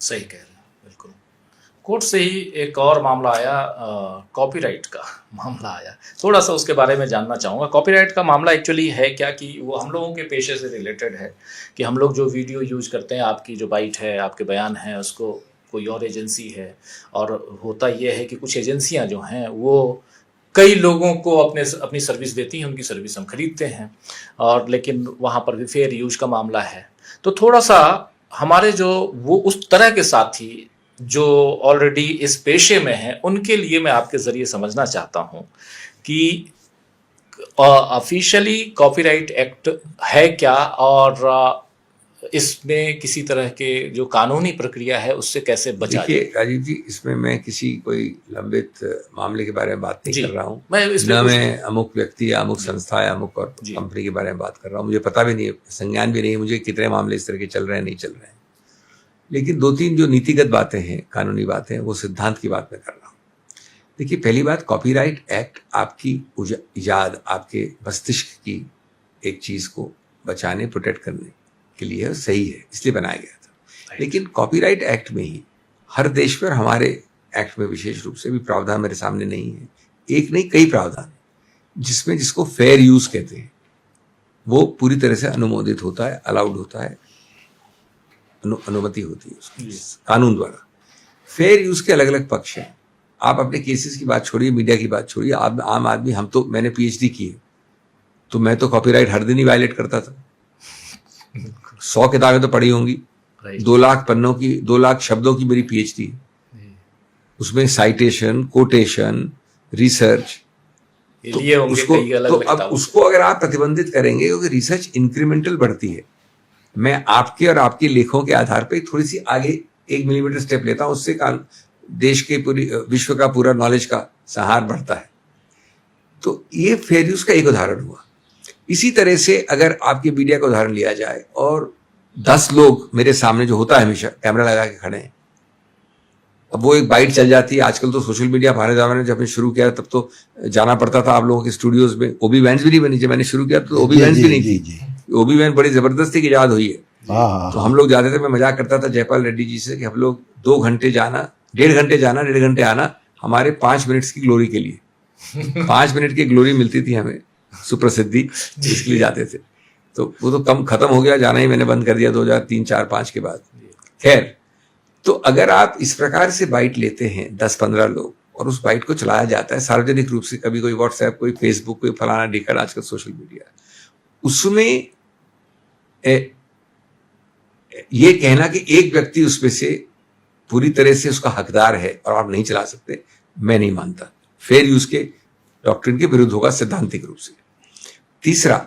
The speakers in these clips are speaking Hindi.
सही कह रहे हैं, बिल्कुल। कोर्ट से ही एक और मामला आया, कॉपीराइट का मामला आया। थोड़ा सा उसके बारे में जानना चाहूँगा। कॉपीराइट का मामला एक्चुअली है क्या, कि वो हम लोगों के पेशे से रिलेटेड है, कि हम लोग जो वीडियो यूज करते हैं, आपकी जो बाइट है, आपके बयान हैं, उसको कोई और एजेंसी है, और होता ये है कि कुछ एजेंसियां जो हैं वो कई लोगों को अपनी सर्विस देती हैं, उनकी सर्विस हम खरीदते हैं, और लेकिन वहाँ पर भी फेयर यूज का मामला है। तो थोड़ा सा हमारे जो वो उस तरह के साथी जो ऑलरेडी इस पेशे में हैं, उनके लिए मैं आपके ज़रिए समझना चाहता हूँ कि ऑफिशियली कॉपीराइट एक्ट है क्या, और इसमें किसी तरह के जो कानूनी प्रक्रिया है उससे कैसे बचा जाए। देखिए राजीव जी, इसमें मैं किसी कोई लंबित मामले के बारे में बात नहीं कर रहा हूँ, मैं मैं अमुक व्यक्ति या अमुक संस्था या अमुक कंपनी के बारे में बात कर रहा हूँ। मुझे पता भी नहीं है, संज्ञान भी नहीं है मुझे कितने मामले इस तरह के चल रहे हैं, नहीं चल रहे हैं। लेकिन दो तीन जो नीतिगत बातें हैं, कानूनी बातें हैं, वो सिद्धांत की बात मैं कर रहा हूँ। देखिए, पहली बात, कॉपीराइट एक्ट आपकी इजाद, आपके मस्तिष्क की एक चीज को बचाने, प्रोटेक्ट करने के लिए सही है, इसलिए बनाया गया था। लेकिन कॉपीराइट एक्ट में ही हर देश पर, हमारे एक्ट में विशेष रूप से भी प्रावधान मेरे सामने नहीं है, एक नहीं कई प्रावधान, जिसमें जिसको फेयर यूज कहते हैं वो पूरी तरह से अनुमोदित होता है, अलाउड होता है, अनुमति होती है उसकी कानून द्वारा। फेयर यूज के अलग अलग पक्ष हैं। आप अपने केसेस की बात छोड़िए, मीडिया की बात छोड़िए, आप आम आदमी, मैंने पीएचडी की है, तो मैं तो कॉपीराइट हर दिन ही वायलेट करता था। 100 किताबें तो पढ़ी होंगी, 2 लाख पन्नों की, 2 लाख शब्दों की मेरी पीएचडी है। उसमें साइटेशन, कोटेशन, रिसर्च, तो अब उसको अगर आप प्रतिबंधित करेंगे, क्योंकि रिसर्च इंक्रीमेंटल बढ़ती है, मैं आपके और आपके लेखों के आधार पर थोड़ी सी आगे 1 मिलीमीटर स्टेप लेता हूं, उससे देश के पूरी विश्व का पूरा नॉलेज का सहार बढ़ता है। तो ये फेयर यूज का एक उदाहरण हुआ। इसी तरह से अगर आपके मीडिया का उदाहरण लिया जाए और 10 लोग मेरे सामने, जो होता है हमेशा, कैमरा लगा के खड़े हैं, अब वो एक बाइट चल जाती है। आजकल तो सोशल मीडिया, हमारे जमाने जब मैं शुरू किया तब तो जाना पड़ता था आप लोगों के स्टूडियोज में। ओबी वैन्स भी नहीं बनी, जब मैंने शुरू किया तो ओबी वैन्स भी नहीं थी। ओबी वैन बड़ी जबरदस्ती की इजाद हुई है। तो हम लोग जाते थे, मैं मजाक करता था जयपाल रेड्डी जी से कि हम लोग 2 घंटे जाना, 1.5 घंटे जाना, 1.5 घंटे आना, हमारे 5 मिनट्स की ग्लोरी के लिए 5 मिनट की ग्लोरी मिलती थी हमें, सुप्रसिद्धि, इसके लिए जाते थे। तो वो तो कम खत्म हो गया, जाना ही मैंने बंद कर दिया 2003, 4, 5 के बाद। खैर, तो अगर आप इस प्रकार से बाइट लेते हैं 10-15 लोग, और उस बाइट को चलाया जाता है सार्वजनिक रूप से, कभी कोई व्हाट्सएप, कोई फेसबुक, कोई फलाना ढिकाना, आजकल सोशल मीडिया, उसमें ये कहना कि एक व्यक्ति उसमें से पूरी तरह से उसका हकदार है और आप नहीं चला सकते, मैं नहीं मानता। फेयर यूज के डॉक्ट्रिन के विरुद्ध होगा सैद्धांतिक रूप से। तीसरा,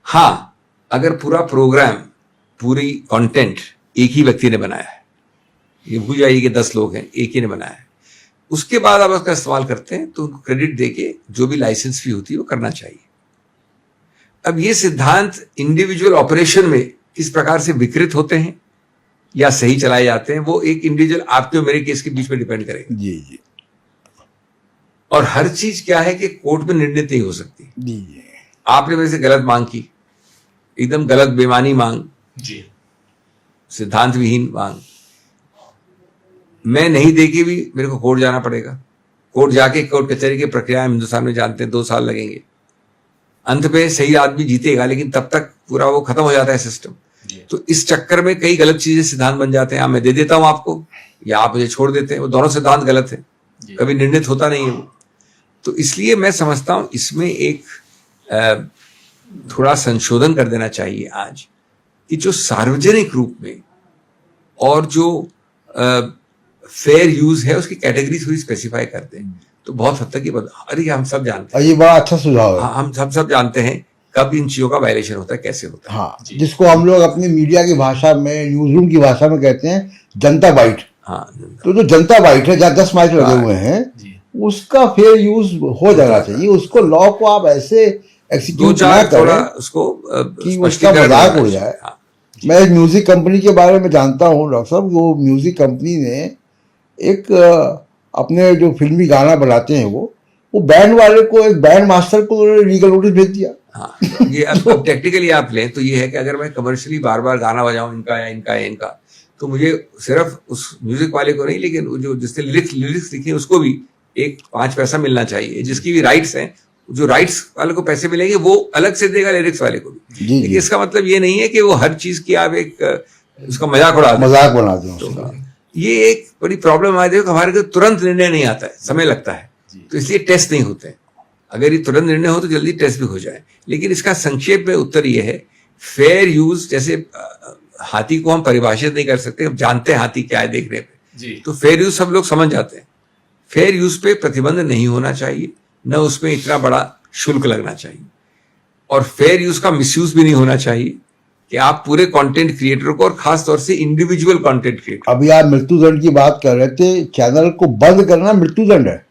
हाँ, अगर पूरा प्रोग्राम, पूरी कंटेंट एक ही व्यक्ति ने बनाया है, ये भूल जाइए कि 10 लोग हैं, एक ही ने बनाया है, उसके बाद आप उसका इस्तेमाल करते हैं, तो उनको क्रेडिट देके जो भी लाइसेंस फी होती है वो करना चाहिए। अब ये सिद्धांत इंडिविजुअल ऑपरेशन में किस प्रकार से विकृत होते हैं या सही चलाए जाते हैं, वो एक इंडिविजुअल आपके और मेरे केस के बीच में डिपेंड करेगा। जी। और हर चीज क्या है कि कोर्ट में निर्णित नहीं हो सकती। जी। आपने मेरे से गलत मांग की, एकदम गलत बेमानी मांग, जी, सिद्धांत विहीन मांग, मैं नहीं देके भी मेरे को कोर्ट जाना पड़ेगा। कोर्ट जाके, कोर्ट कचहरी की प्रक्रिया हिंदुस्तान में जानते हैं 2 साल लगेंगे। अंत में सही आदमी जीतेगा, लेकिन तब तक पूरा वो खत्म हो जाता है सिस्टम। तो इस चक्कर में कई गलत चीजें सिद्धांत बन जाते हैं। मैं दे देता हूं आपको, या आप मुझे छोड़ देते हैं, वो दोनों सिद्धांत गलत है, कभी निर्णित होता नहीं है वो। तो इसलिए मैं समझता हूं इसमें एक थोड़ा संशोधन कर देना चाहिए आज, कि जो सार्वजनिक रूप में और जो फेयर यूज है उसकी कैटेगरी थोड़ी स्पेसिफाई कर दें, तो बहुत हद तक ये अरे हम सब जानते हैं, ये बड़ा अच्छा सुझाव है। हम सब जानते हैं कब इन चीजों का वायलेशन होता है, कैसे होता है। हाँ, जिसको हम लोग अपनी मीडिया की भाषा में, न्यूज रूम की भाषा में कहते हैं जनता बाइट। हाँ, तो जो जनता बाइट है, जहाँ 10 माइक लगे हुए हैं, उसका फेयर यूज हो जाना चाहिए। उसको लॉ को आप ऐसे एक्सिक्यूट ना करें उसको कि उसका मजाक उड़ जाए। मैं एक म्यूजिक कंपनी के बारे में जानता हूँ डॉक्टर साहब। वो म्यूजिक कंपनी ने एक अपने जो फिल्मी गाना बनाते हैं वो बैंड वाले को, एक बैंड मास्टर को लीगल नोटिस भेज दिया। हाँ, ये अब टेक्निकली आप लें तो ये है कि अगर मैं कमर्शियली बार बार गाना बजाऊं इनका या इनका या इनका, तो मुझे सिर्फ उस म्यूजिक वाले को नहीं, लेकिन वो जो जिसने लिरिक्स लिखी है उसको भी एक 5 पैसा मिलना चाहिए। जिसकी भी राइट्स हैं, जो राइट्स वाले को पैसे मिलेंगे वो अलग से देगा लिरिक्स वाले को भी। जी, लेकिन इसका मतलब ये नहीं है कि वो हर चीज की आप एक उसका मजाक उड़ा दें। मजाक बना दें उसका। तो ये एक बड़ी प्रॉब्लम आ देखो, हमारे को तुरंत निर्णय नहीं आता है, समय लगता है, तो इसलिए टेस्ट नहीं होते हैं। अगर ये तुरंत निर्णय हो तो जल्दी टेस्ट भी हो जाए। लेकिन इसका संक्षेप में उत्तर ये है, फेयर यूज, जैसे हाथी को हम परिभाषित नहीं कर सकते, हम जानते हैं हाथी क्या है देखने पे, जी तो फेयर यूज सब लोग समझ जाते हैं। फेयर यूज पे प्रतिबंध नहीं होना चाहिए, न उसमें इतना बड़ा शुल्क लगना चाहिए, और फेयर यूज का मिसयूज भी नहीं होना चाहिए कि आप पूरे कंटेंट क्रिएटर को, और खास तौर से इंडिविजुअल कंटेंट क्रिएटर। अभी आप मृत्युदंड की बात कर रहे थे, चैनल को बंद करना मृत्युदंड है।